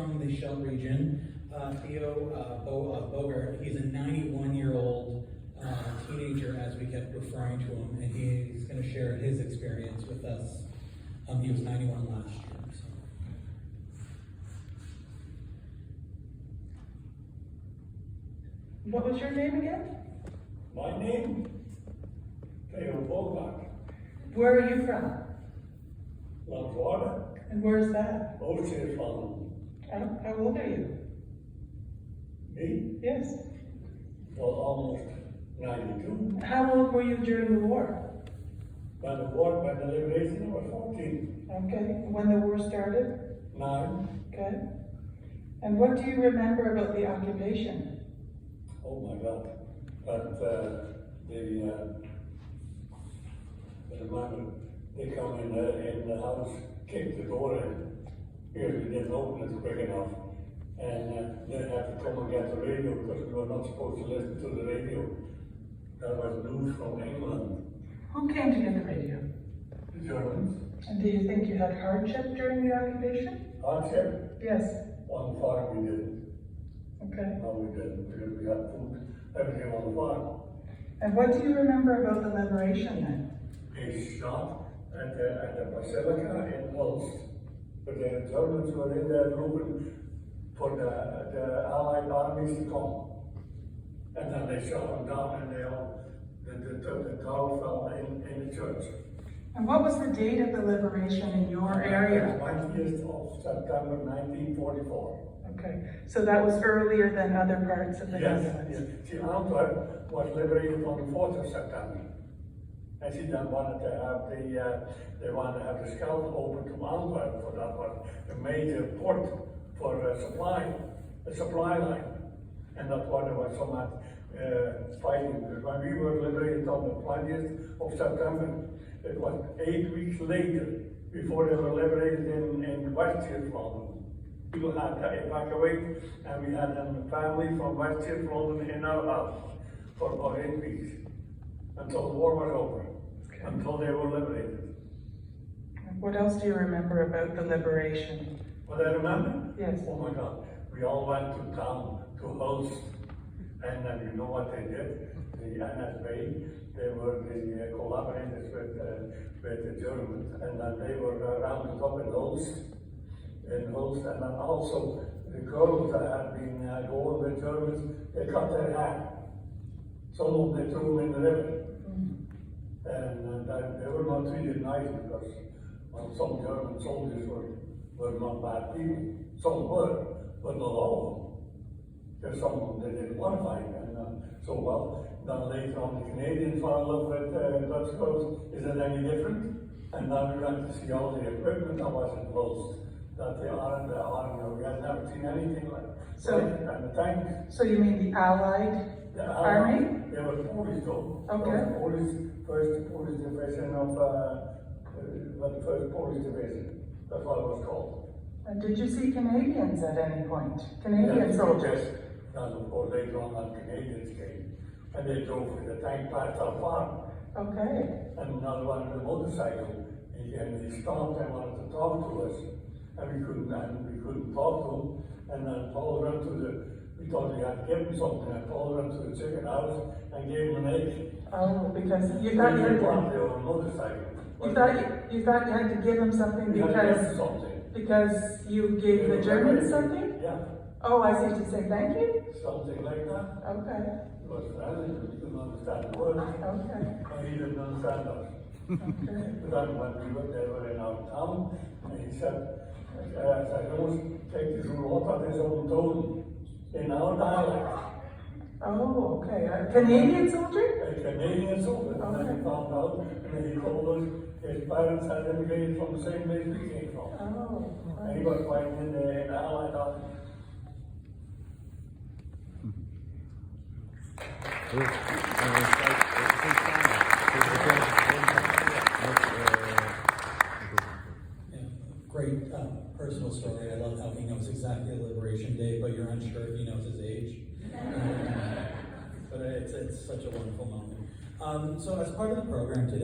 from the Shell region. Theo Beechwood, he's a 91-year-old teenager, as we kept referring to him, and he's going to share his experience with us. He was 91 last year. So. What was your name again? My name? Theo Beechwood. Where are you from? Water. And where's that? Ocean from How old are you? me. Yes. Well, almost 92. How old were you during the war? By the war, by the liberation, I was 14. Okay. When the war started? 9. Okay. And what do you remember about the occupation? Oh my God. But they come in the house, kick the door in. Because we didn't open it quick enough. And they had to come and get the radio because we were not supposed to listen to the radio. That was news from England. Who came to get the radio? The Germans. And do you think you had hardship during the occupation? Hardship. Yes. On the farm we didn't. Okay. No, we didn't, because we had food, everything on the farm. And what do you remember about the liberation then? They shot at the Basilica in Ulst, but the Germans were in there looking for the Allied armies to come. And then they shot them down, and the tower fell in the church. And what was the date of the liberation in your area? 20th of September 1944. Okay, so that was earlier than other parts of the Yes, Netherlands. yes. See, Antwerp was liberated on the 4th of September. And she then wanted to have the Scheldt open to Antwerp, for that was a major port for a supply line. And that's why there was so much fighting. Because when we were liberated on the 20th of September, it was 8 weeks later before they were liberated in West Jutland. People had to evacuate, and we had a family from West Jutland in our house for about 8 weeks until the war was over, until they were liberated. What else do you remember about the liberation? What I remember? Yes. Oh my God, we all went to town, to Hulst, and then you know what they did? The NSB, they were the collaborators with the Germans, and then they were rounded up in Hulst, and then also the girls that had been going with Germans, they cut their hair. Some of them they threw them in the river. And they were not treated nice because some German soldiers were not bad people. Some were, but not all of them. There's some of them they didn't want to fight. And then later on the Canadians fell in love with Dutch girls. Is it any different? And then we went to see all the equipment that was enclosed. That the army, we had never seen anything like that. And the tanks. So you mean the Allied army? They were Polish though. Okay. First Polish division of the first Polish division. That's what it was called. And did you see Canadians at any point? Canadian soldiers? Yes. And of course later on that Canadians came. And they drove with the tank past our farm. Okay. And another one on the motorcycle. And he stopped and wanted to talk to us. And we couldn't talk to him. And then Paul ran we thought we had to give him something. And Paul ran to the chicken house and gave him an egg. Oh, because you thought you had to, on a motorcycle. you thought you had to give them something because you gave the Germans something? Yeah. Oh, I see. To say thank you? Something like that. Okay. It was friendly, but he didn't understand the words. Okay. And he didn't understand us. Okay. But then when they were in our town, and he said, I don't take this rule out of his own tone in our dialect. Oh, okay. A Canadian soldier? A Canadian soldier. And then he found out, and then he told us his parents had immigrated from the same place we came from. Oh. And he was fighting in the Allied army. Great personal story. I love how he knows exactly the Liberation Day, but you're unsure if he knows his age. But it's such a wonderful moment. So as part of the program today,